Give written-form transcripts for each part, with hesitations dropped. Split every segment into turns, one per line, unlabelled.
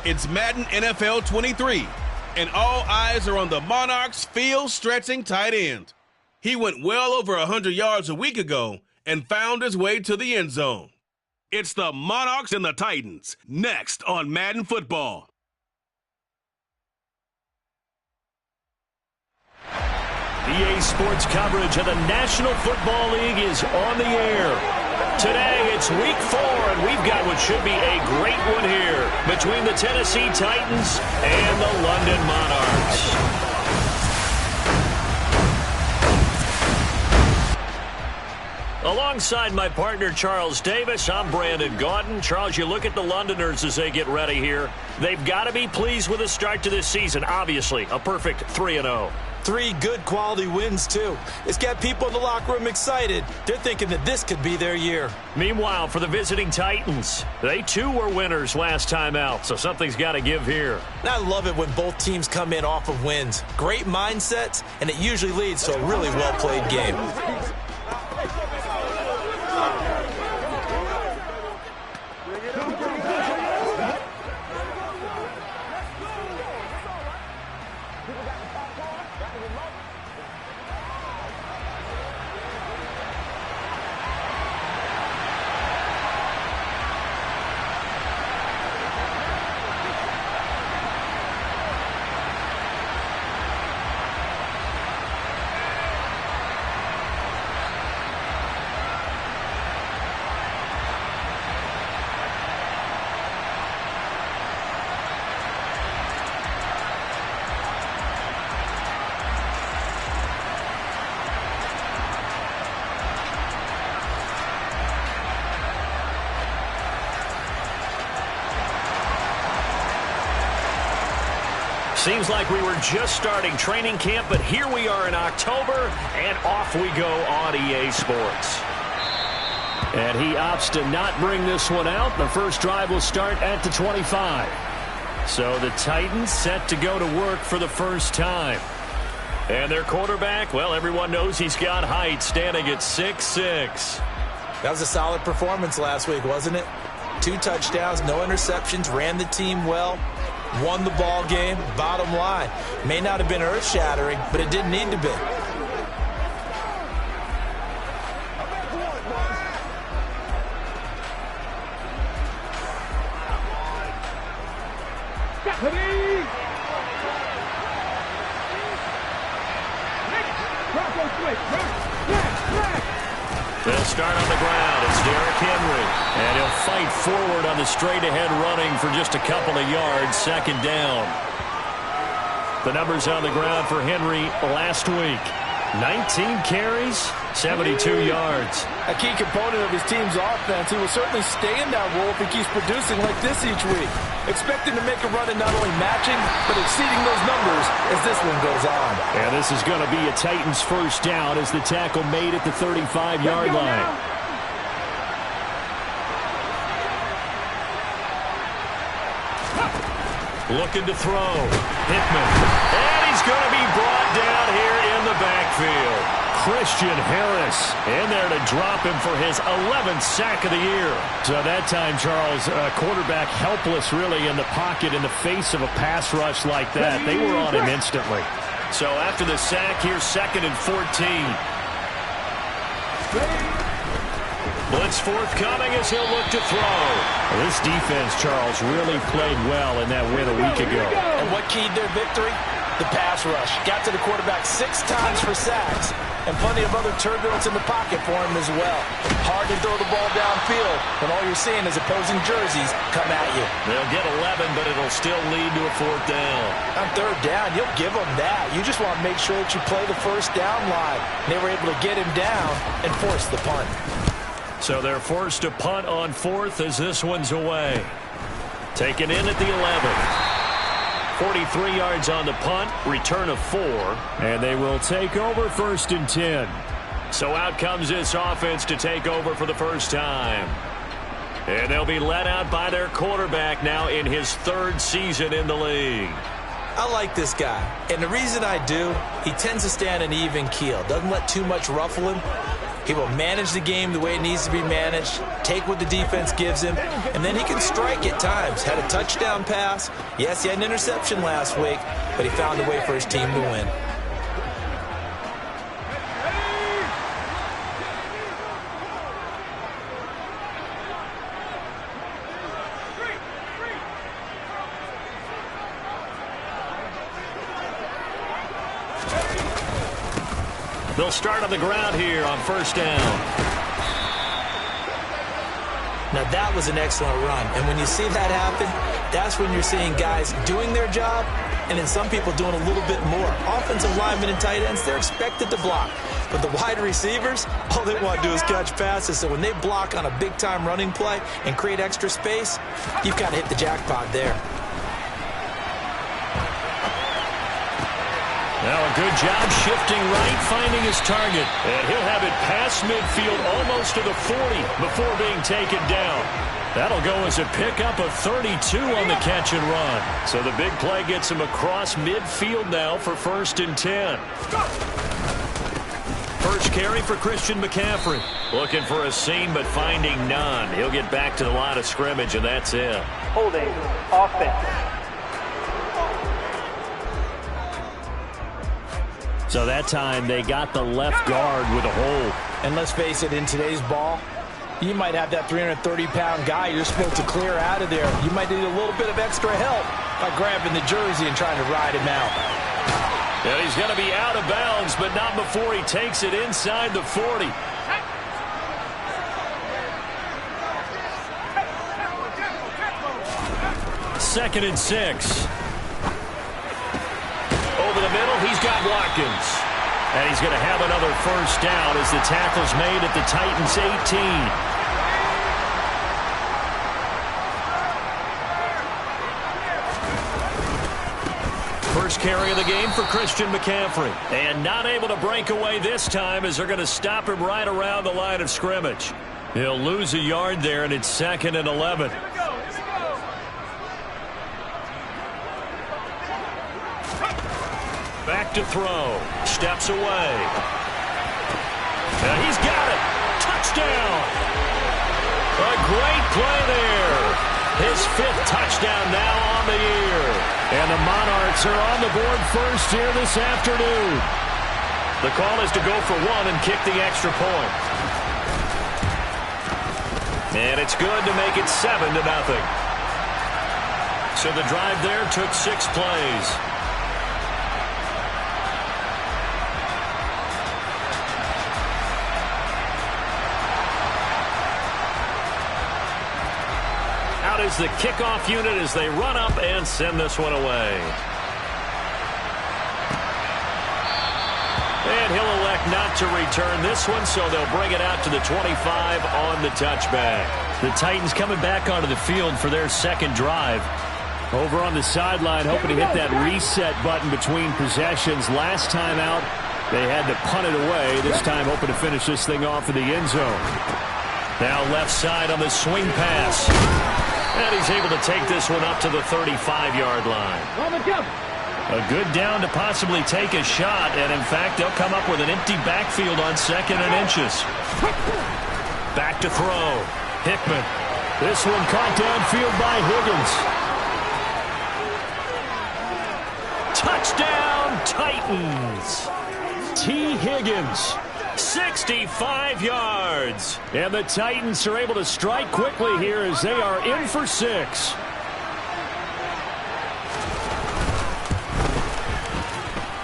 It's Madden NFL 23, and all eyes are on the Monarchs' field-stretching tight end. He went well over 100 yards a week ago and found his way to the end zone. It's the Monarchs and the Titans, next on Madden Football.
EA Sports coverage of the National Football League is on the air. Today, it's Week 4, and we've got what should be a great one here between the Tennessee Titans and the London Monarchs. Alongside my partner, Charles Davis, I'm Brandon Gaudin. Charles, you look at the Londoners as they get ready here. They've got to be pleased with the start to this season. Obviously, a perfect 3-0.
3 good quality wins, too. It's got people in the locker room excited. They're thinking that this could be their year.
Meanwhile, for the visiting Titans, they too were winners last time out, so something's got to give here.
And I love it when both teams come in off of wins. Great mindsets, and it usually leads to a really well-played game.
Seems like we were just starting training camp, but here we are in October, and off we go on EA Sports. And he opts to not bring this one out. The first drive will start at the 25. So the Titans set to go to work for the first time. And their quarterback, well, everyone knows he's got height, standing at 6'6".
That was a solid performance last week, wasn't it? 2 touchdowns, no interceptions, ran the team well. Won the ball game. Bottom line, may not have been earth-shattering, but it didn't need to be.
They'll start on the ground. It's Derrick Henry. And he'll fight forward on the straight-ahead running for just a couple of yards. Second down. The numbers on the ground for Henry last week. 19 carries, 72 yards.
A key component of his team's offense. He will certainly stay in that role if he keeps producing like this each week. Expect him to make a run and not only matching, but exceeding those numbers as this one goes on.
And this is going to be a Titans first down as the tackle made at the 35-yard line. Looking to throw. Hickman. And he's going to be brought down here in the backfield. Christian Harris in there to drop him for his 11th sack of the year. So that time, Charles, quarterback helpless really in the pocket in the face of a pass rush like that. They were on him instantly. So after the sack, here's 2nd and 14. Blitz forthcoming as he'll look to throw. This defense, Charles, really played well in that win a week ago.
And what keyed their victory? The pass rush. Got to the quarterback 6 times for sacks. And plenty of other turbulence in the pocket for him as well. Hard to throw the ball downfield when all you're seeing is opposing jerseys come at you.
They'll get 11, but it'll still lead to a 4th down.
On 3rd down, you'll give them that. You just want to make sure that you play the first down line. They were able to get him down and force the punt.
So they're forced to punt on 4th as this one's away. Taken in at the 11. 43 yards on the punt, return of 4, and they will take over 1st and 10. So out comes this offense to take over for the first time. And they'll be let out by their quarterback now in his 3rd season in the league.
I like this guy, and the reason I do, he tends to stay on an even keel. Doesn't let too much ruffle him. He will manage the game the way it needs to be managed, take what the defense gives him, and then he can strike at times. Had a touchdown pass. Yes, he had an interception last week, but he found a way for his team to win.
They'll start on the ground here on first down.
Now that was an excellent run, and when you see that happen, that's when you're seeing guys doing their job and then some people doing a little bit more. Offensive linemen and tight ends, they're expected to block. But the wide receivers, all they want to do is catch passes. So when they block on a big-time running play and create extra space, you've got to hit the jackpot there.
Now a good job shifting right, finding his target. And he'll have it past midfield almost to the 40 before being taken down. That'll go as a pickup of 32 on the catch and run. So the big play gets him across midfield now for 1st and 10. First carry for Christian McCaffrey. Looking for a seam but finding none. He'll get back to the line of scrimmage and that's it.
Holding offense.
So that time they got the left guard with a hold.
And let's face it, in today's ball, you might have that 330-pound guy you're supposed to clear out of there. You might need a little bit of extra help by grabbing the jersey and trying to ride him out.
Yeah, he's going to be out of bounds, but not before he takes it inside the 40. Second and 6. Over the middle, he's got Watkins. And he's going to have another first down as the tackle's made at the Titans' 18. First carry of the game for Christian McCaffrey. And not able to break away this time as they're going to stop him right around the line of scrimmage. He'll lose a yard there, and it's 2nd and 11. Back to throw. Steps away. Now he's got it. Touchdown. A great play there. His 5th touchdown now on the year. And the Monarchs are on the board first here this afternoon. The call is to go for 1 and kick the extra point. And it's good to make it 7-0. So the drive there took 6 plays. Is the kickoff unit as they run up and send this one away. And he'll elect not to return this one, so they'll bring it out to the 25 on the touchback. The Titans coming back onto the field for their second drive. Over on the sideline, hoping to hit that reset button between possessions. Last time out, they had to punt it away. This time hoping to finish this thing off in the end zone. Now left side on the swing pass. And he's able to take this one up to the 35-yard line. A good down to possibly take a shot, and in fact, they'll come up with an empty backfield on 2nd and inches. Back to throw. Hickman. This one caught downfield by Higgins. Touchdown, Titans. T. Higgins. 65 yards. And the Titans are able to strike quickly here as they are in for 6.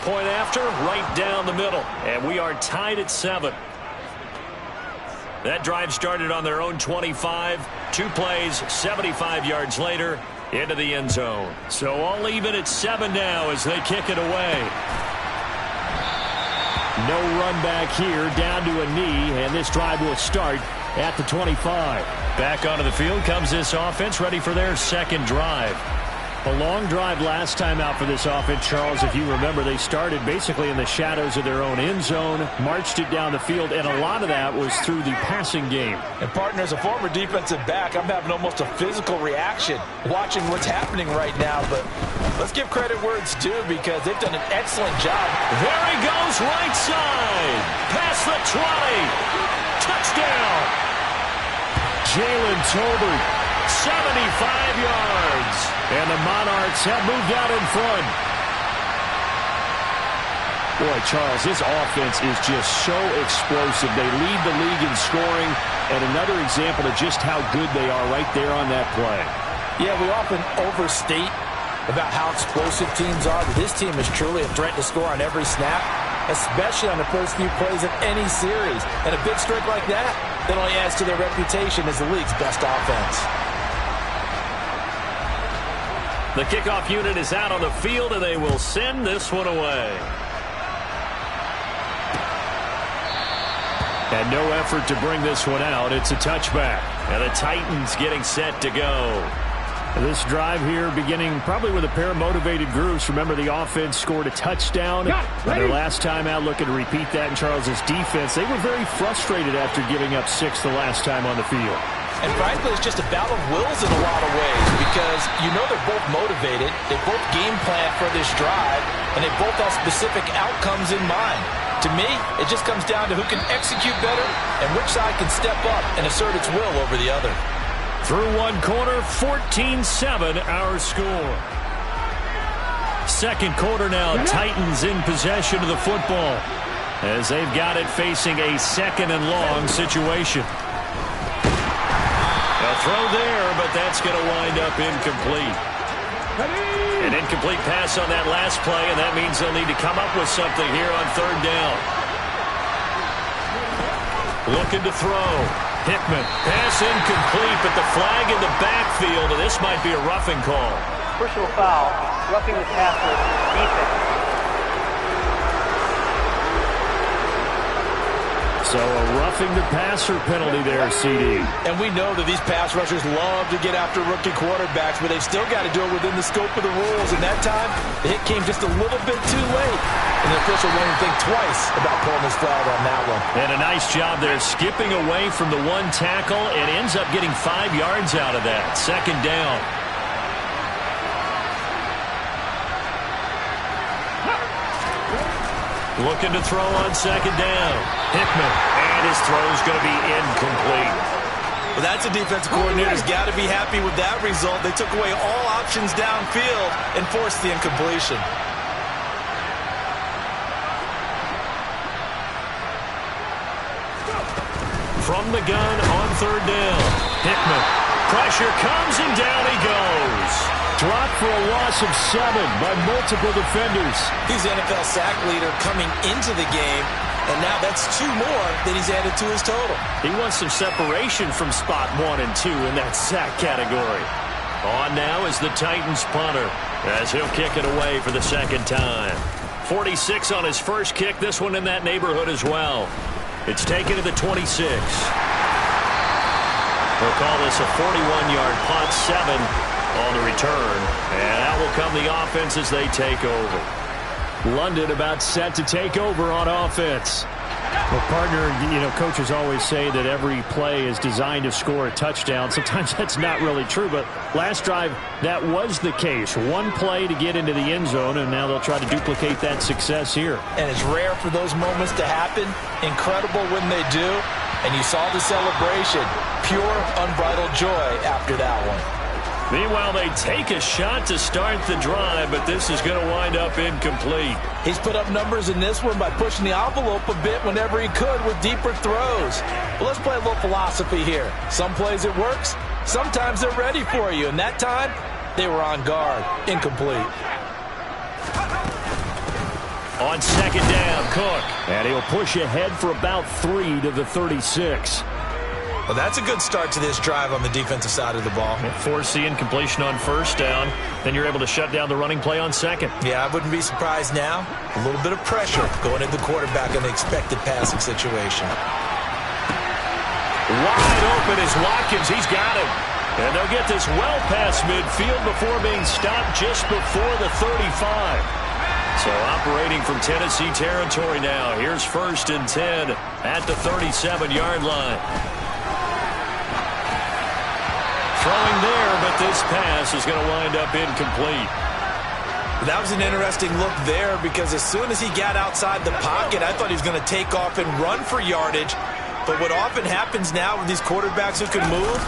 Point after, right down the middle. And we are tied at 7. That drive started on their own 25. 2 plays, 75 yards later, into the end zone. So all even at 7 now as they kick it away. No run back here, down to a knee, and this drive will start at the 25. Back onto the field comes this offense, ready for their second drive. A long drive last time out for this offense, Charles. If you remember, they started basically in the shadows of their own end zone, marched it down the field, and a lot of that was through the passing game.
And, partner, as a former defensive back, I'm having almost a physical reaction watching what's happening right now. But let's give credit where it's due because they've done an excellent job.
There he goes, right side. Past the 20. Touchdown. Jalen Tolbert, 75 yards. And the Monarchs have moved out in front. Boy, Charles, this offense is just so explosive. They lead the league in scoring, and another example of just how good they are right there on that play.
Yeah, we often overstate about how explosive teams are, but this team is truly a threat to score on every snap, especially on the first few plays of any series. And a big streak like that only adds to their reputation as the league's best offense.
The kickoff unit is out on the field, and they will send this one away. And no effort to bring this one out. It's a touchback. And the Titans getting set to go. This drive here beginning probably with a pair of motivated groups. Remember, the offense scored a touchdown. Their last time out, looking to repeat that in Charles's defense. They were very frustrated after giving up 6 the last time on the field.
And frankly, it's just a battle of wills in a lot of ways because you know they're both motivated, they both game plan for this drive, and they both have specific outcomes in mind. To me, it just comes down to who can execute better and which side can step up and assert its will over the other.
Through one quarter, 14-7 our score. Second quarter now, Titans in possession of the football as they've got it facing a second and long situation. A throw there, but that's going to wind up incomplete. An incomplete pass on that last play, and that means they'll need to come up with something here on third down. Looking to throw. Hickman. Pass incomplete, but the flag in the backfield, and this might be a roughing call.
Personal foul, roughing the passer, defense.
So a roughing the passer penalty there, CD.
And we know that these pass rushers love to get after rookie quarterbacks, but they've still got to do it within the scope of the rules. And that time, the hit came just a little bit too late. And the official won't even think twice about pulling his flag on that one.
And a nice job there, skipping away from the one tackle and ends up getting 5 yards out of that. Second down. Looking to throw on second down. Hickman, and his throw's going to be incomplete.
Well, that's a defensive coordinator's got to be happy with that result. They took away all options downfield and forced the incompletion.
From the gun on third down. Hickman. Pressure comes and down he goes. Dropped for a loss of 7 by multiple defenders.
He's the NFL sack leader coming into the game, and now that's 2 more that he's added to his total.
He wants some separation from spot 1 and 2 in that sack category. On now is the Titans punter as he'll kick it away for the second time. 46 on his first kick, this one in that neighborhood as well. It's taken to the 26. We'll call this a 41-yard punt, 7 on the return, and out will come the offense as they take over. London about set to take over on offense. Well, partner, you know, coaches always say that every play is designed to score a touchdown. Sometimes that's not really true, but last drive, that was the case. One play to get into the end zone, and now they'll try to duplicate that success here.
And it's rare for those moments to happen. Incredible when they do. And you saw the celebration. Pure, unbridled joy after that one.
Meanwhile, they take a shot to start the drive, but this is going to wind up incomplete.
He's put up numbers in this one by pushing the envelope a bit whenever he could with deeper throws. But let's play a little philosophy here. Some plays it works, sometimes they're ready for you. And that time, they were on guard. Incomplete.
On second down, Cook. And he'll push ahead for about 3 to the 36.
Well, that's a good start to this drive on the defensive side of the ball.
Force the incompletion on first down. Then you're able to shut down the running play on second.
Yeah, I wouldn't be surprised now. A little bit of pressure going into the quarterback in the expected passing situation.
Wide open is Watkins. He's got him. And they'll get this well past midfield before being stopped just before the 35. So operating from Tennessee territory now. Here's 1st and 10 at the 37-yard line. Throwing there, but this pass is going to wind up incomplete.
That was an interesting look there because as soon as he got outside the pocket, I thought he was going to take off and run for yardage. But what often happens now with these quarterbacks who can move,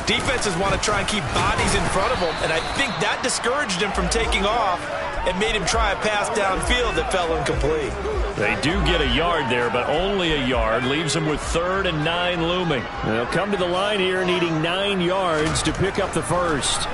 defenses want to try and keep bodies in front of them, and I think that discouraged him from taking off and made him try a pass downfield that fell incomplete.
They do get a yard there, but only a yard. Leaves them with 3rd and 9 looming. They'll come to the line here needing 9 yards to pick up the first.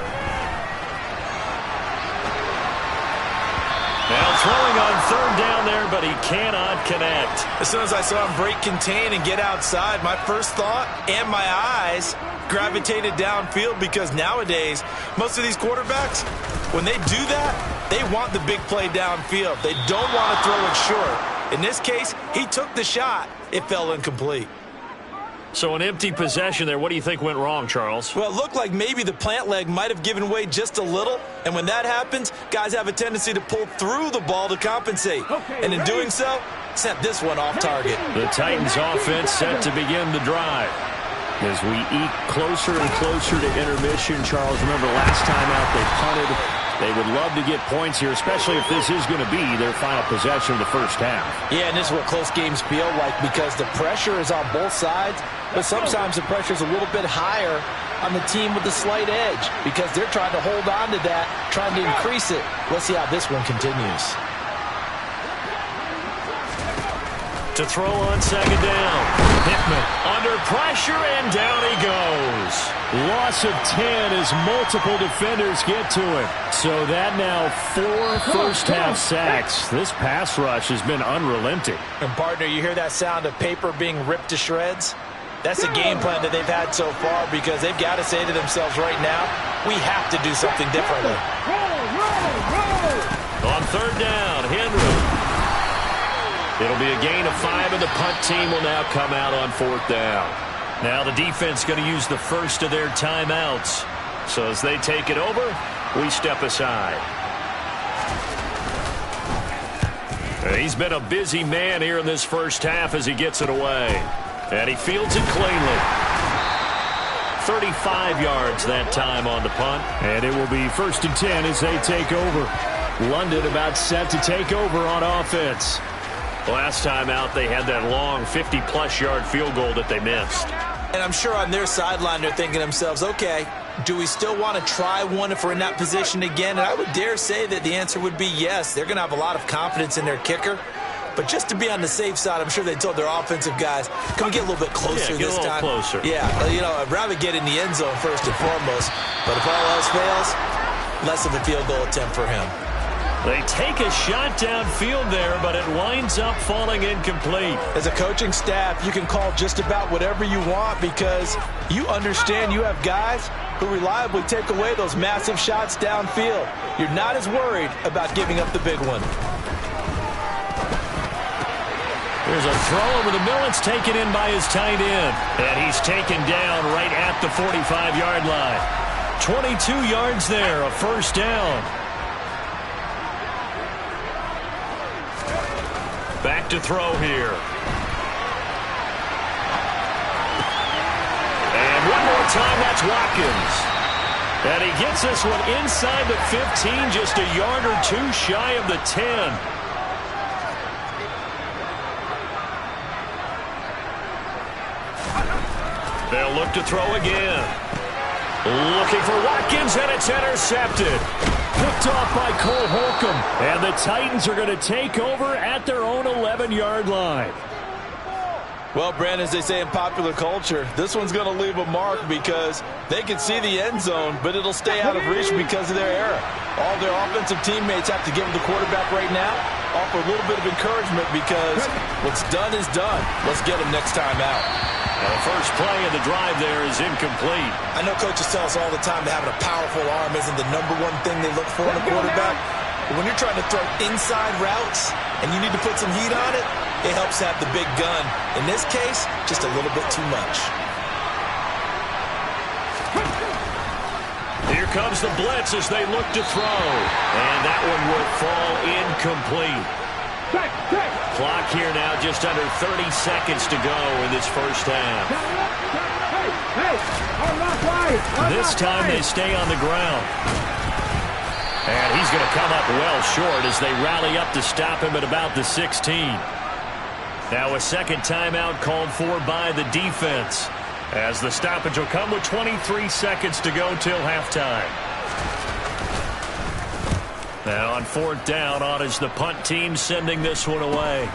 Now throwing on 3rd down there, but he cannot connect.
As soon as I saw him break contain and get outside, my first thought and my eyes gravitated downfield because nowadays, most of these quarterbacks, when they do that, they want the big play downfield. They don't want to throw it short. In this case, he took the shot. It fell incomplete.
So an empty possession there. What do you think went wrong, Charles?
Well, it looked like maybe the plant leg might have given way just a little. And when that happens, guys have a tendency to pull through the ball to compensate. And in doing so, sent this one off target.
The Titans offense set to begin the drive. As we eke closer and closer to intermission, Charles, remember last time out they punted. They would love to get points here, especially if this is going to be their final possession of the first half.
Yeah, and this is what close games feel like because the pressure is on both sides, but sometimes the pressure is a little bit higher on the team with the slight edge because they're trying to hold on to that, trying to increase it. Let's see how this one continues.
To throw on 2nd down. Hickman under pressure, and down he goes. Loss of 10 as multiple defenders get to him. So that now 4 first-half sacks. This pass rush has been unrelenting.
And, partner, you hear that sound of paper being ripped to shreds? That's a game plan that they've had so far because they've got to say to themselves right now, we have to do something differently.
On 3rd down, Henry. It'll be a gain of 5, and the punt team will now come out on 4th down. Now the defense going to use the first of their timeouts. So as they take it over, we step aside. He's been a busy man here in this first half as he gets it away. And he fields it cleanly. 35 yards that time on the punt. And it will be 1st and 10 as they take over. London about set to take over on offense. Last time out, they had that long 50-plus yard field goal that they missed.
And I'm sure on their sideline, they're thinking to themselves, okay, do we still want to try one if we're in that position again? And I would dare say that the answer would be yes. They're going to have a lot of confidence in their kicker. But just to be on the safe side, I'm sure they told their offensive guys, can we get a little bit closer this time?
Closer.
Yeah, you know, I'd rather get in the end zone first and foremost. But if all else fails, less of a field goal attempt for him.
They take a shot downfield there, but it winds up falling incomplete.
As a coaching staff, you can call just about whatever you want because you understand you have guys who reliably take away those massive shots downfield. You're not as worried about giving up the big one.
There's a throw over the middle. It's taken in by his tight end. And he's taken down right at the 45-yard line. 22 yards there, a 1st down. Back to throw here. And one more time, that's Watkins. And he gets this one inside the 15, just a yard or 2 shy of the 10. They'll look to throw again. Looking for Watkins, and it's intercepted. Picked off by Cole Holcomb. And the Titans are going to take over at their own 11-yard line.
Well, Brandon, as they say in popular culture, this one's going to leave a mark because they can see the end zone, but it'll stay out of reach because of their error. All their offensive teammates have to give the quarterback right now, offer a little bit of encouragement because what's done is done. Let's get them next time out.
And the first play of the drive there is incomplete.
I know coaches tell us all the time that having a powerful arm isn't the #1 thing they look for in a quarterback. But when you're trying to throw inside routes and you need to put some heat on it, it helps have the big gun. In this case, just a little bit too much.
comes the blitz as they look to throw. And that one will fall incomplete. Clock here now just under 30 seconds to go in this first half. This time they stay on the ground. And he's going to come up well short as they rally up to stop him at about the 16. Now a second timeout called for by the defense, as the stoppage will come with 23 seconds to go till halftime. Now on fourth down, on is the punt team sending this one away.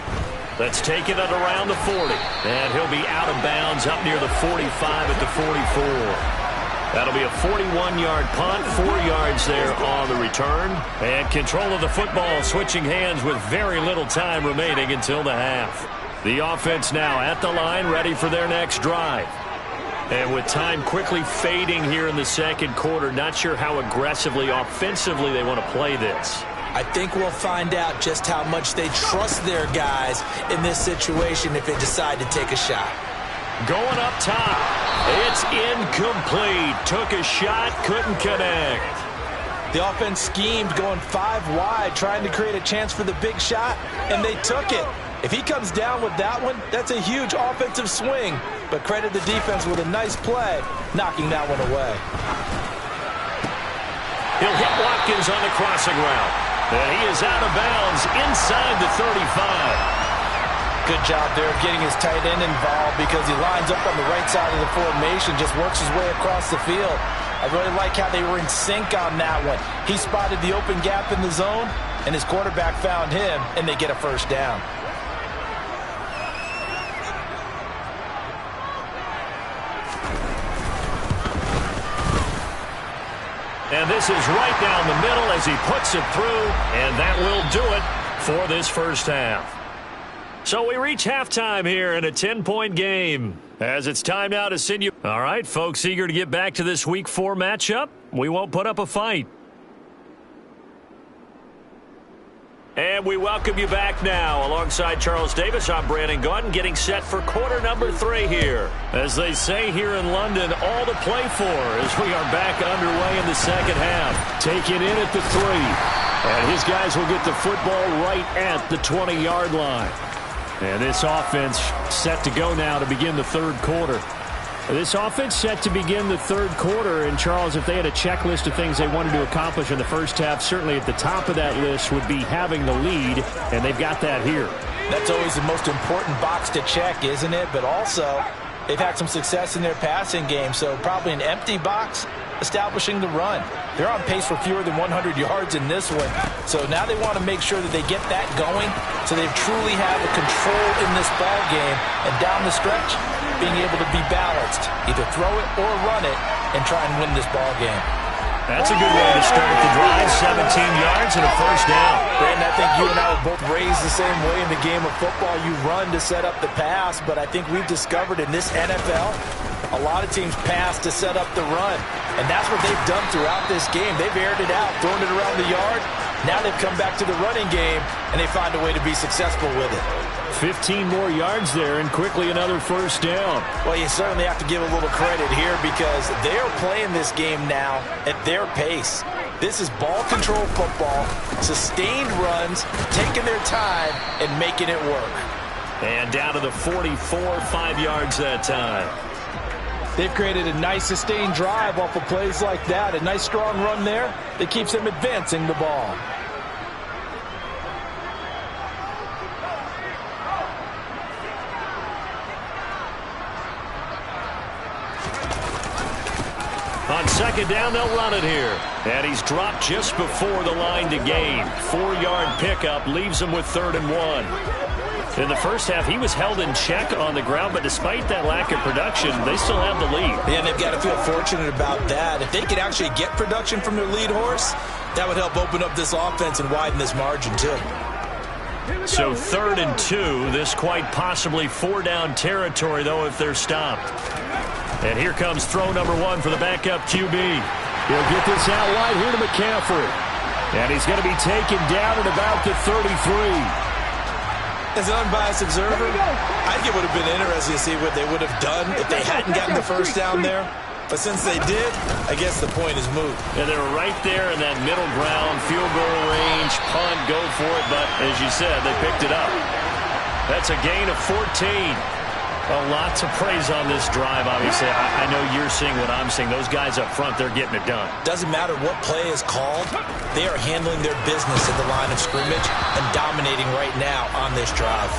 Let's take it at around the 40. And he'll be out of bounds up near the 45 at the 44. That'll be a 41-yard punt, 4 yards there on the return. And control of the football switching hands with very little time remaining until the half. The offense now at the line, ready for their next drive. And with time quickly fading here in the second quarter, not sure how aggressively, offensively they want to play this.
I think we'll find out just how much they trust their guys in this situation if they decide to take a shot.
Going up top. It's incomplete. Took a shot, couldn't connect.
The offense schemed going 5 wide, trying to create a chance for the big shot, and they took it. If he comes down with that one, that's a huge offensive swing. But credit the defense with a nice play, knocking that one away.
He'll hit Watkins on the crossing route. And he is out of bounds inside the 35.
Good job there of getting his tight end involved because he lines up on the right side of the formation, just works his way across the field. I really like how they were in sync on that one. He spotted the open gap in the zone, and his quarterback found him, and they get a first down.
And this is right down the middle as he puts it through, and that will do it for this first half. So we reach halftime here in a 10-point game, as it's time now to send you. All right, folks, eager to get back to this Week 4 matchup. We won't put up a fight. And we welcome you back now. Alongside Charles Davis, I'm Brandon Gaudin, getting set for quarter number 3 here. As they say here in London, all to play for as we are back underway in the second half. Take it in at the 3. And his guys will get the football right at the 20-yard line. And this offense set to go now to begin the third quarter. This offense set to begin the third quarter. And, Charles, if they had a checklist of things they wanted to accomplish in the first half, certainly at the top of that list would be having the lead, and they've got that here.
That's always the most important box to check, isn't it? But also, they've had some success in their passing game, so probably an empty box establishing the run. They're on pace for fewer than 100 yards in this one. So now they want to make sure that they get that going so they truly have a control in this ball game. And down the stretch, being able to be balanced. Either throw it or run it and try and win this ball game.
That's a good way to start the drive. 17 yards and a first down.
Brandon, I think you and I were both raised the same way in the game of football. You run to set up the pass, but I think we've discovered in this NFL, a lot of teams pass to set up the run. And that's what they've done throughout this game. They've aired it out, thrown it around the yard. Now they've come back to the running game, and they find a way to be successful with it.
15 more yards there, and quickly another first down.
Well, you certainly have to give a little credit here because they are playing this game now at their pace. This is ball control football, sustained runs, taking their time, and making it work.
And down to the 44, 5 yards that time.
They've created a nice sustained drive off of plays like that. A nice strong run there that keeps them advancing the ball.
On second down, they'll run it here. And he's dropped just before the line to gain. 4-yard pickup leaves him with 3rd and 1. In the first half, he was held in check on the ground, but despite that lack of production, they still have the lead.
Yeah, and they've got to feel fortunate about that. If they could actually get production from their lead horse, that would help open up this offense and widen this margin, too.
So 3rd and 2, this quite possibly 4-down territory, though, if they're stopped. And here comes throw number 1 for the backup QB. He'll get this out wide here to McCaffrey. And he's going to be taken down at about the 33.
As an unbiased observer, I think it would have been interesting to see what they would have done if they hadn't gotten the first down there. But since they did, I guess the point is moot.
Yeah, they were right there in that middle ground, field goal range, punt, go for it. But as you said, they picked it up. That's a gain of 14. Well, lots of praise on this drive, obviously. I know you're seeing what I'm seeing. Those guys up front, they're getting it done.
Doesn't matter what play is called. They are handling their business at the line of scrimmage and dominating right now on this drive.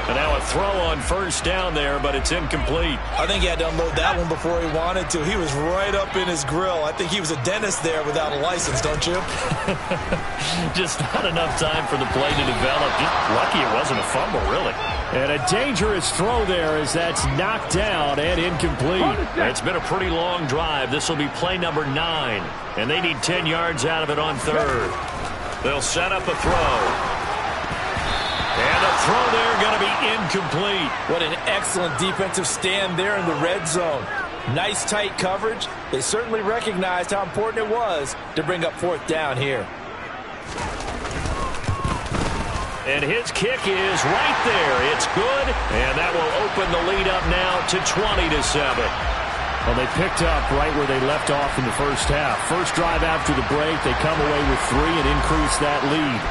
And now a throw on first down there, but it's incomplete.
I think he had to unload that one before he wanted to. He was right up in his grill. I think he was a dentist there without a license, don't you?
Just not enough time for the play to develop. Just lucky it wasn't a fumble, really. And a dangerous throw there as that's knocked down and incomplete. It's been a pretty long drive. This will be play number 9. And they need 10 yards out of it on third. They'll set up a throw. And a throw there going to be incomplete.
What an excellent defensive stand there in the red zone. Nice tight coverage. They certainly recognized how important it was to bring up fourth down here.
And his kick is right there. It's good. And that will open the lead up now to 20-7. Well, they picked up right where they left off in the first half. First drive after the break, they come away with 3 and increase that lead.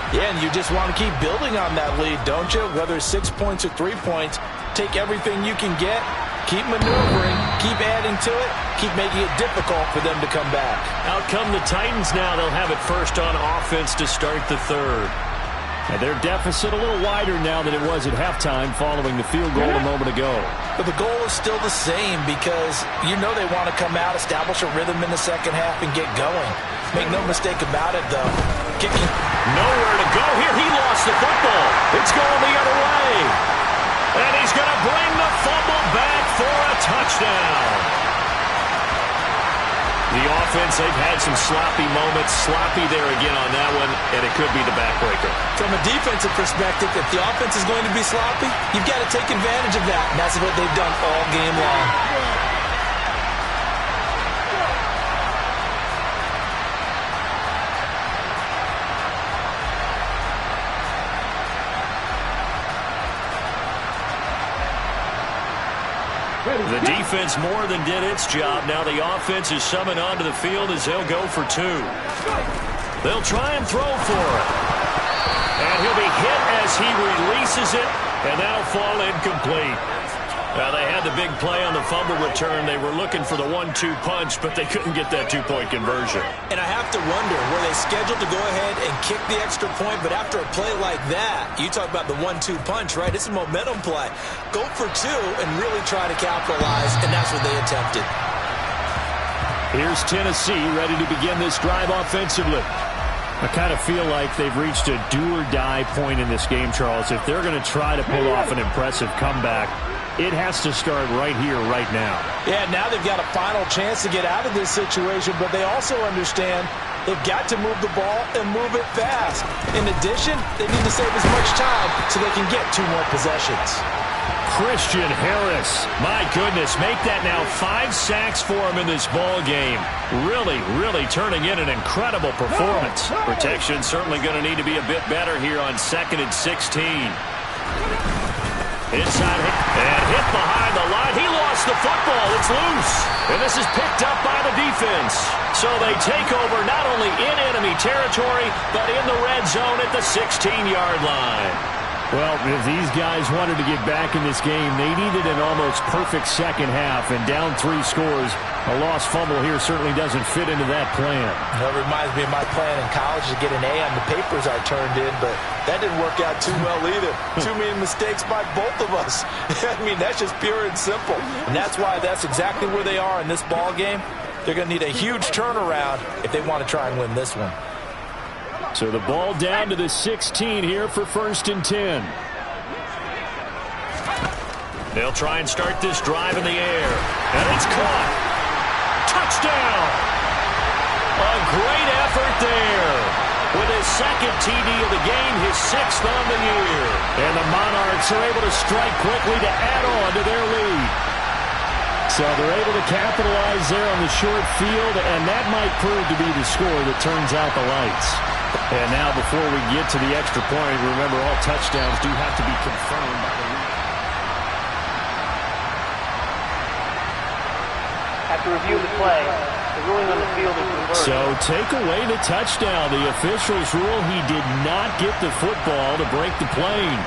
Yeah, and you just want to keep building on that lead, don't you? Whether it's 6 points or 3 points, take everything you can get, keep maneuvering, keep adding to it, keep making it difficult for them to come back.
Out come the Titans now. They'll have it first on offense to start the third. And their deficit a little wider now than it was at halftime following the field goal a moment ago.
But the goal is still the same because you know they want to come out, establish a rhythm in the second half, and get going. Make no mistake about it, though. Kicking.
Nowhere to go here. He lost the football. It's going the other way. And he's going to bring the fumble back for a touchdown. The offense, they've had some sloppy moments. Sloppy there again on that one, and it could be the backbreaker.
From a defensive perspective, if the offense is going to be sloppy, you've got to take advantage of that, and that's what they've done all game long.
The defense more than did its job. Now the offense is summoned onto the field as they'll go for 2. They'll try and throw for it. And he'll be hit as he releases it, and that'll fall incomplete. Now they had the big play on the fumble return. They were looking for the 1-2 punch, but they couldn't get that 2-point conversion.
And I have to wonder, were they scheduled to go ahead and kick the extra point, but after a play like that, you talk about the 1-2 punch, right? It's a momentum play. Go for 2 and really try to capitalize, and that's what they attempted.
Here's Tennessee ready to begin this drive offensively. I kind of feel like they've reached a do-or-die point in this game, Charles. If they're going to try to pull off an impressive comeback, it has to start right here, right now.
Yeah, now they've got a final chance to get out of this situation, but they also understand they've got to move the ball and move it fast. In addition, they need to save as much time so they can get 2 more possessions.
Christian Harris, my goodness, make that now 5 sacks for him in this ball game. Really, really turning in an incredible performance. Protection certainly going to need to be a bit better here on 2nd and 16. Inside hit, and hit behind the line. He lost the football. It's loose. And this is picked up by the defense. So they take over not only in enemy territory, but in the red zone at the 16-yard line.
Well, if these guys wanted to get back in this game, they needed an almost perfect second half, and down 3 scores. A lost fumble here certainly doesn't fit into that plan.
That reminds me of my plan in college to get an A on the papers I turned in, but that didn't work out too well either. Too many mistakes by both of us. I mean, that's just pure and simple. And that's why that's exactly where they are in this ball game. They're going to need a huge turnaround if they want to try and win this one.
So the ball down to the 16 here for 1st and 10.
They'll try and start this drive in the air. And it's caught. Touchdown. A great effort there. With his 2nd TD of the game, his 6th on the year.
And the Monarchs are able to strike quickly to add on to their lead. So they're able to capitalize there on the short field, and that might prove to be the score that turns out the lights. And now before we get to the extra point, remember all touchdowns do have to be confirmed by the league.
At After reviewing the play, the ruling on the field is reversed.
So take away the touchdown. The officials rule he did not get the football to break the plane.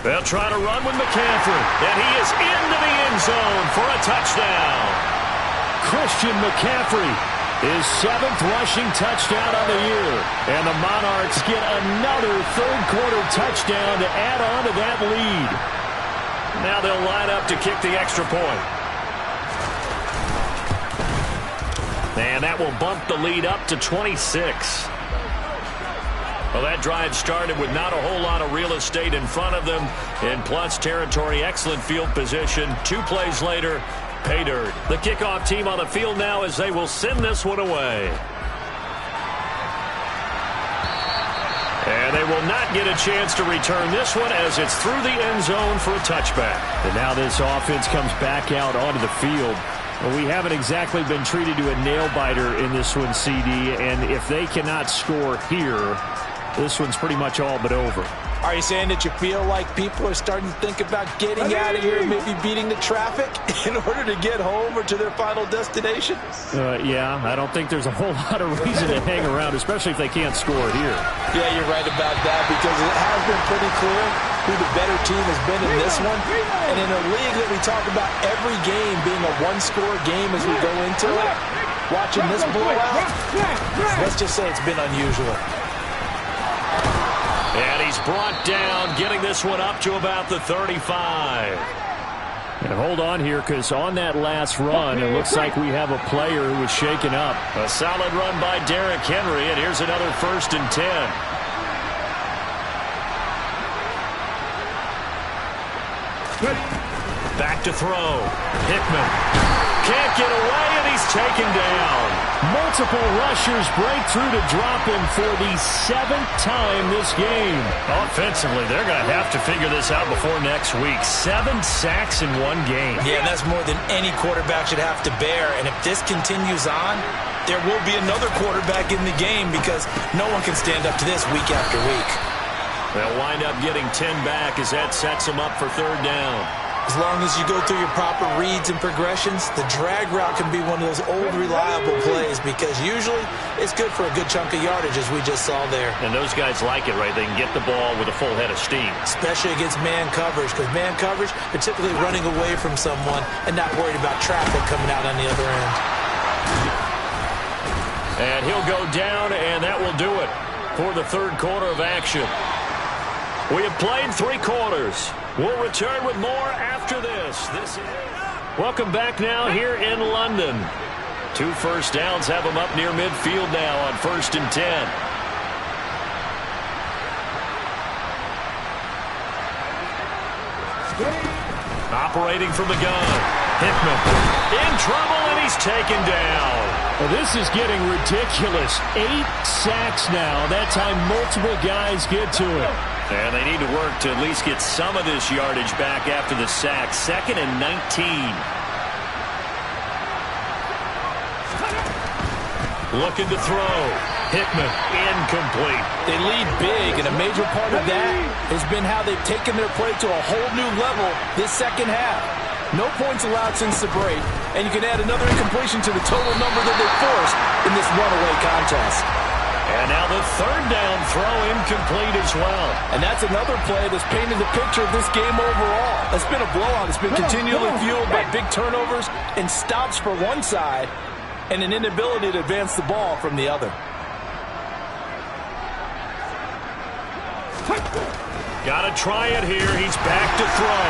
They'll try to run with McCaffrey, and he is into the end zone for a touchdown.
Christian McCaffrey, his 7th rushing touchdown on the year. And the Monarchs get another third-quarter touchdown to add on to that lead.
Now they'll line up to kick the extra point. And that will bump the lead up to 26. Well, that drive started with not a whole lot of real estate in front of them. In plus territory, excellent field position. 2 plays later, pay dirt. The kickoff team on the field now as they will send this one away. And they will not get a chance to return this one as it's through the end zone for a touchback.
And now this offense comes back out onto the field. Well, we haven't exactly been treated to a nail-biter in this one, CD. And if they cannot score here, this one's pretty much all but over.
Are you saying that you feel like people are starting to think about getting out of here and maybe beating the traffic in order to get home or to their final destination?
Yeah, I don't think there's a whole lot of reason to hang around, especially if they can't score here.
Yeah, you're right about that because it has been pretty clear who the better team has been in this one. And in a league that we talk about every game being a one-score game as we go into it, watching this blowout, let's just say it's been unusual.
And he's brought down, getting this one up to about the 35.
And hold on here, because on that last run, it looks like we have a player who was shaken up.
A solid run by Derrick Henry, and here's another 1st and 10. Back to throw. Hickman can't get away, and he's taken down.
Multiple rushers break through to drop him for the 7th time this game.
Offensively, they're going to have to figure this out before next week. 7 sacks in one game.
Yeah, and that's more than any quarterback should have to bear. And if this continues on, there will be another quarterback in the game because no one can stand up to this week after week.
They'll wind up getting 10 back as that sets them up for 3rd down.
As long as you go through your proper reads and progressions, the drag route can be one of those old reliable plays because usually it's good for a good chunk of yardage as we just saw there.
And those guys like it, right? They can get the ball with a full head of steam.
Especially against man coverage because man coverage, they're typically running away from someone and not worried about traffic coming out on the other end.
And he'll go down, and that will do it for the 3rd quarter of action. We have played 3 quarters. We'll return with more after this. Welcome back now here in London. 2 first downs have them up near midfield now on 1st and 10. Operating from the gun. Hickman in trouble, and he's taken down.
Well, this is getting ridiculous. 8 sacks now. That time multiple guys get to it.
And they need to work to at least get some of this yardage back after the sack. 2nd and 19. Looking to throw. Hickman, incomplete.
They lead big, and a major part of that has been how they've taken their play to a whole new level this 2nd half. No points allowed since the break, and you can add another incompletion to the total number that they forced in this runaway contest.
And now the 3rd down throw incomplete as well.
And that's another play that's painted the picture of this game overall. It's been a blowout. It's been continually fueled by big turnovers and stops for one side and an inability to advance the ball from the other.
Got to try it here. He's back to throw.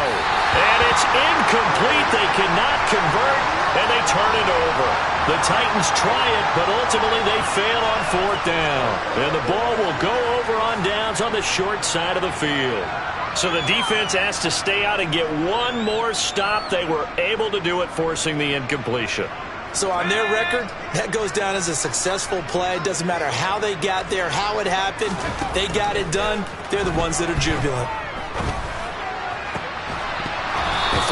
And it's incomplete. They cannot convert, and they turn it over. The Titans try it, but ultimately they fail on 4th down. And the ball will go over on downs on the short side of the field. So the defense has to stay out and get one more stop. They were able to do it, forcing the incompletion.
So on their record, that goes down as a successful play. It doesn't matter how they got there, how it happened. They got it done. They're the ones that are jubilant.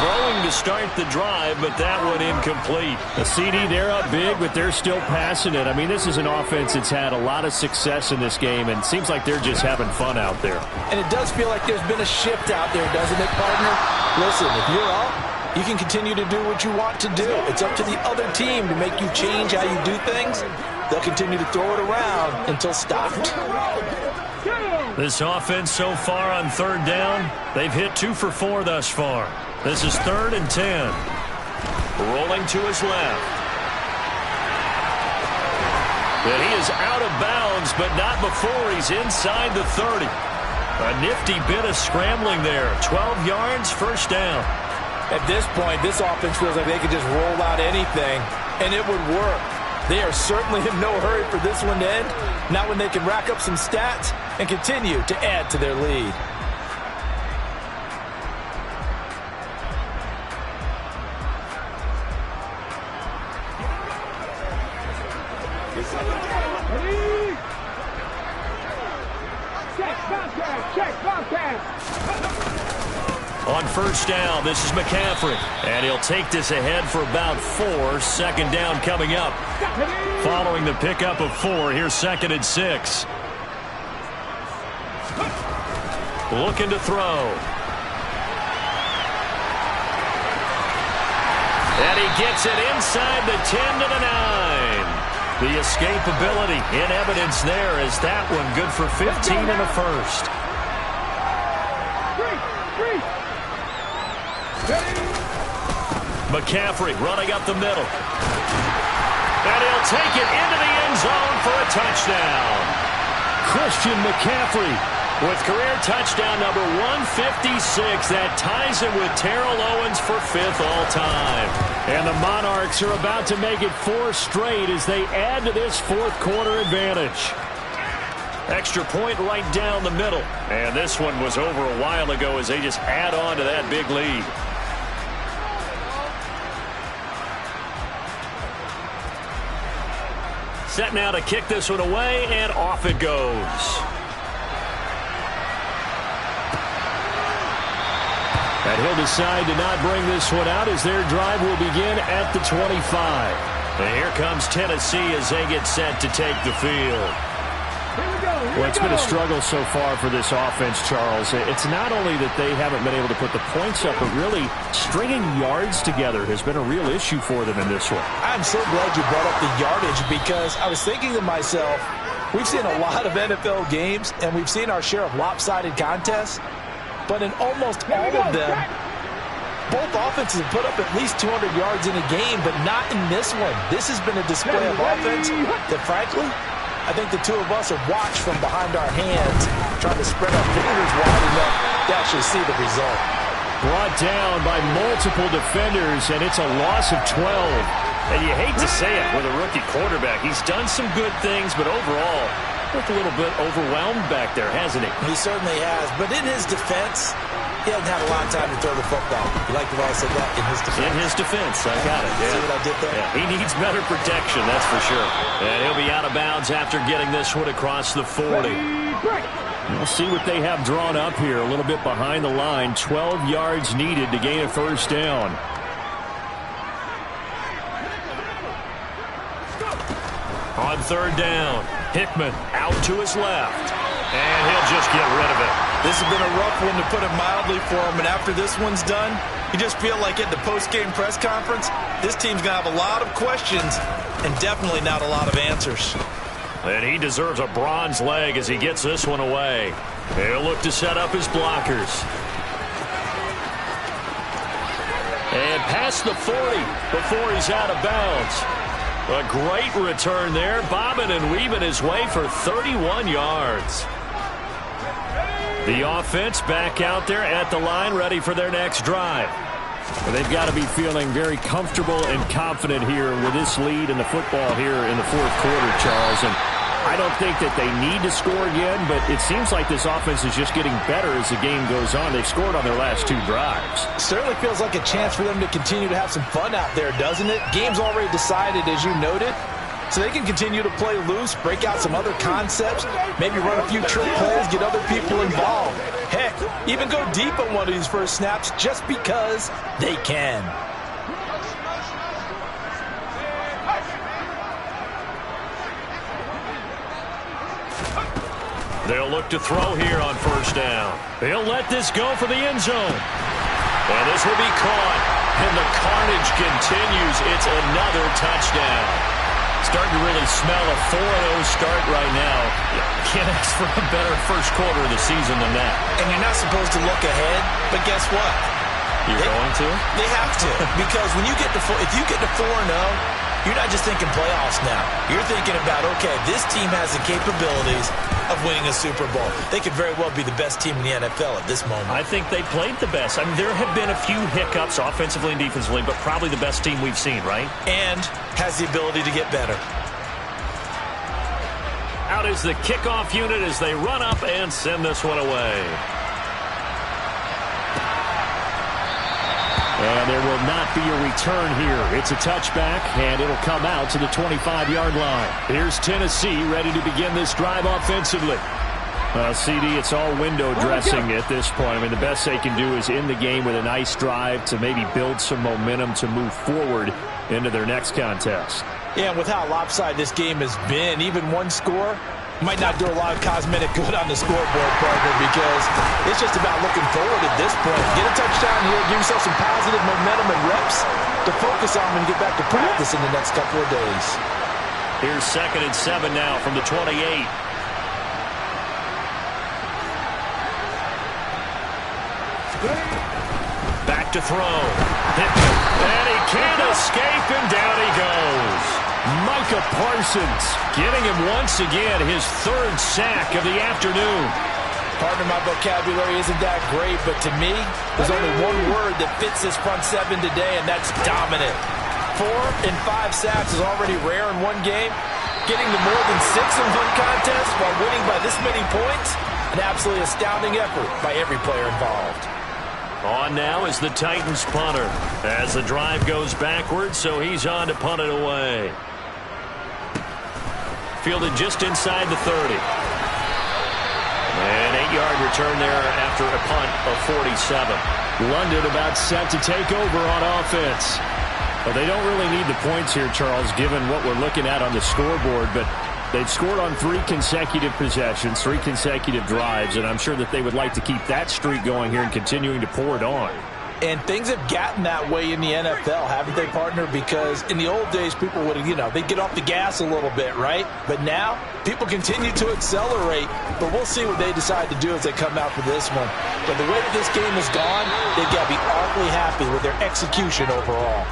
Throwing to start the drive, but that one incomplete.
The CD, they're up big, but they're still passing it. I mean, this is an offense that's had a lot of success in this game, and it seems like they're just having fun out there.
And it does feel like there's been a shift out there, doesn't it, partner? Listen, if you're up, you can continue to do what you want to do. It's up to the other team to make you change how you do things. They'll continue to throw it around until stopped.
This offense so far on third down, they've hit 2 for 4 thus far. This is 3rd and 10. Rolling to his left. And he is out of bounds, but not before he's inside the 30. A nifty bit of scrambling there. 12 yards, first down.
At this point, this offense feels like they could just roll out anything, and it would work. They are certainly in no hurry for this one to end, not when they can rack up some stats and continue to add to their lead.
On first down, this is McCaffrey. And he'll take this ahead for about 4. Second down coming up. Following the pickup of 4, here's 2nd and 6. Looking to throw. And he gets it inside the 10 to the 9. The escapability in evidence there as that one good for 15 and a first. McCaffrey running up the middle. And he'll take it into the end zone for a touchdown.
Christian McCaffrey
with career touchdown number 156. That ties him with Terrell Owens for 5th all-time.
And the Monarchs are about to make it 4 straight as they add to this 4th quarter advantage.
Extra point right down the middle. And this one was over a while ago as they just add on to that big lead. Set now to kick this one away, and off it goes.
And he'll decide to not bring this one out as their drive will begin at the 25.
And here comes Tennessee as they get set to take the field.
Well, it's been a struggle so far for this offense, Charles. It's not only that they haven't been able to put the points up, but really stringing yards together has been a real issue for them in this one.
I'm so glad you brought up the yardage because I was thinking to myself, we've seen a lot of NFL games and we've seen our share of lopsided contests, but in almost all of them, both offenses have put up at least 200 yards in a game, but not in this one. This has been a display of offense that, frankly, I think the two of us have watched from behind our hands, trying to spread our fingers wide enough to actually see the result.
Brought down by multiple defenders, and it's a loss of 12.
And you hate to say it with a rookie quarterback. He's done some good things, but overall, looked a little bit overwhelmed back there, hasn't he?
He certainly has. But in his defense, he hasn't had a lot of time to throw the football. You like the way I said that? In his defense.
In his defense. I got it. Yeah.
See what I did there?
Yeah. He needs better protection, that's for sure. And he'll be out of bounds after getting this one across the 40.
We'll see what they have drawn up here. A little bit behind the line. 12 yards needed to gain a first down.
On third down, Hickman out to his left. And he'll just get rid of it.
This has been a rough one, to put it mildly, for him. And after this one's done, you just feel like at the post-game press conference, this team's going to have a lot of questions and definitely not a lot of answers.
And he deserves a bronze leg as he gets this one away. He'll look to set up his blockers. And past the 40 before he's out of bounds. A great return there, bobbing and weaving his way for 31 yards. The offense back out there at the line, ready for their next drive.
Well, they've got to be feeling very comfortable and confident here with this lead in the football here in the 4th quarter, Charles. And I don't think that they need to score again, but it seems like this offense is just getting better as the game goes on. They've scored on their last 2 drives.
Certainly feels like a chance for them to continue to have some fun out there, doesn't it? Game's already decided, as you noted. So they can continue to play loose, break out some other concepts, maybe run a few trick plays, get other people involved. Heck, even go deep on one of these first snaps just because they can.
They'll look to throw here on first down. They'll let this go for the end zone. And this will be caught. And the carnage continues. It's another touchdown. Starting to really smell a 4-0 start right now. Can't ask for a better first quarter of the season than that.
And you're not supposed to look ahead, but guess what?
You're going to?
They have to. Because when you get to if you get to 4-0, you're not just thinking playoffs now. You're thinking about, okay, this team has the capabilities of winning a Super Bowl. They could very well be the best team in the NFL at this moment.
I think they played the best. I mean, there have been a few hiccups offensively and defensively, but probably the best team we've seen, right?
And has the ability to get better.
Out is the kickoff unit as they run up and send this one away.
And there will not be a return here. It's a touchback, and it'll come out to the 25-yard line. Here's Tennessee ready to begin this drive offensively. CD, it's all window dressing at this point. I mean, the best they can do is end the game with a nice drive to maybe build some momentum to move forward into their next contest.
Yeah, and with how lopsided this game has been, even one score might not do a lot of cosmetic good on the scoreboard, partner, because it's just about looking forward at this point. Get a touchdown here, give yourself some positive momentum and reps to focus on when you get back to practice in the next couple of days.
Here's 2nd and 7 now from the 28. Back to throw. And he can't escape, and down he goes.
Micah Parsons getting him once again, his 3rd sack of the afternoon.
Partner, my vocabulary isn't that great, but to me, there's only one word that fits this front 7 today, and that's dominant. 4 and 5 sacks is already rare in one game. Getting to more than 6 in one contest while winning by this many points, an absolutely astounding effort by every player involved.
On now is the Titans punter as the drive goes backwards, so he's on to punt it away. Fielded just inside the 30. An 8-yard return there after a punt of 47.
London about set to take over on offense. Well, they don't really need the points here, Charles, given what we're looking at on the scoreboard, but they've scored on 3 consecutive possessions, 3 consecutive drives, and I'm sure that they would like to keep that streak going here and continuing to pour it on.
And things have gotten that way in the NFL, haven't they, partner? Because in the old days, people would, they'd get off the gas a little bit, right? But now, people continue to accelerate. But we'll see what they decide to do as they come out for this one. But the way that this game has gone, they've got to be awfully happy with their execution overall.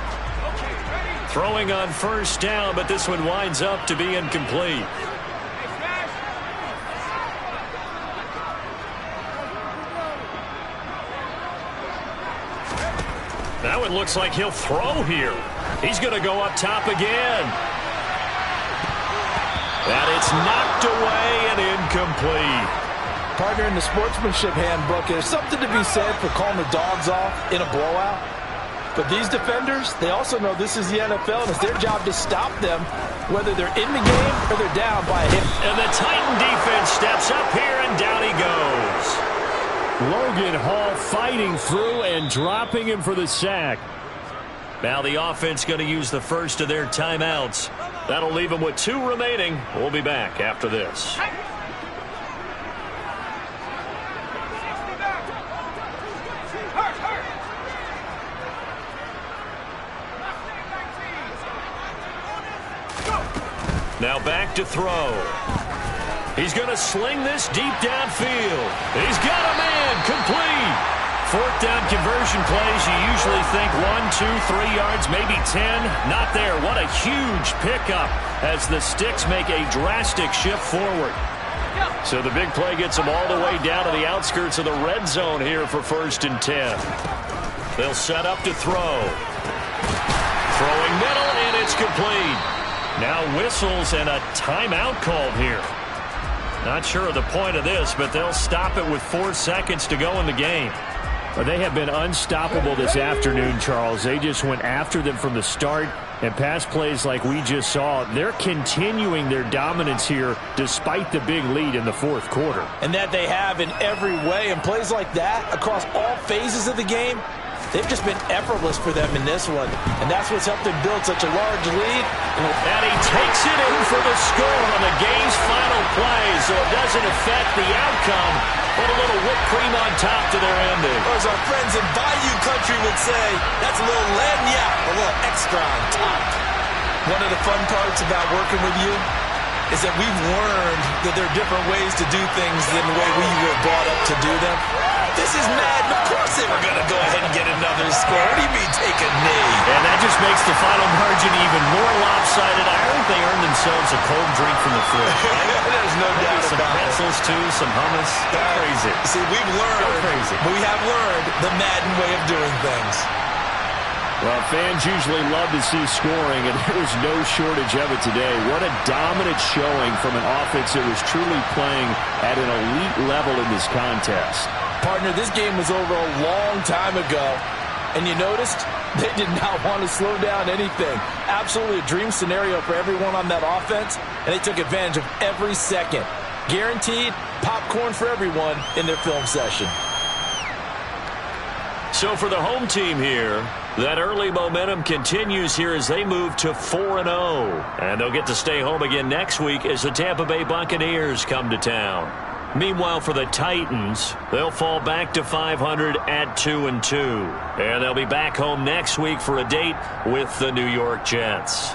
Throwing on first down, but this one winds up to be incomplete. Now it looks like he'll throw here. He's going to go up top again. And it's knocked away and incomplete.
Partner, in the sportsmanship handbook, there's something to be said for calling the dogs off in a blowout. But these defenders, they also know this is the NFL, and it's their job to stop them, whether they're in the game or they're down by a hit.
And the Titan defense steps up here, and down he goes.
Logan Hall fighting through and dropping him for the sack.
Now the offense going to use the first of their timeouts. That'll leave them with 2 remaining. We'll be back after this. Now back to throw. He's going to sling this deep downfield. He's got a man complete. 4th down conversion plays. You usually think 1, 2, 3 yards, maybe 10. Not there. What a huge pickup as the Sticks make a drastic shift forward. So the big play gets them all the way down to the outskirts of the red zone here for 1st and 10. They'll set up to throw. Throwing middle, and it's complete. Now whistles and a timeout called here. Not sure of the point of this, but they'll stop it with 4 seconds to go in the game. Well, they have been unstoppable this afternoon, Charles. They just went after them from the start, and pass plays like we just saw, they're continuing their dominance here despite the big lead in the fourth quarter.
And that they have in every way, and plays like that across all phases of the game, they've just been effortless for them in this one. And that's what's helped them build such a large lead.
And he takes it in for the score on the game's final play, so it doesn't affect the outcome, but a little whipped cream on top to their ending.
Or as our friends in Bayou Country would say, that's a little lagniappe, a little extra on top. One of the fun parts about working with you is that we've learned that there are different ways to do things than the way we were brought up to do them. This is Madden. Of course they were going to go ahead and get another score. What do you mean take a knee?
And that just makes the final margin even more lopsided. I think they earned themselves a cold drink from the fridge.
There's no doubt
some
about
pretzels,
it.
too, some hummus. Crazy.
See, we've learned, we have learned the Madden way of doing things.
Well, fans usually love to see scoring, and there was no shortage of it today. What a dominant showing from an offense that was truly playing at an elite level in this contest.
Partner, this game was over a long time ago, and you noticed they did not want to slow down anything. Absolutely a dream scenario for everyone on that offense, and they took advantage of every second. Guaranteed popcorn for everyone in their film session.
So for the home team here, that early momentum continues here as they move to 4-0. And they'll get to stay home again next week as the Tampa Bay Buccaneers come to town. Meanwhile, for the Titans, they'll fall back to 500 at 2-2. And they'll be back home next week for a date with the New York Jets.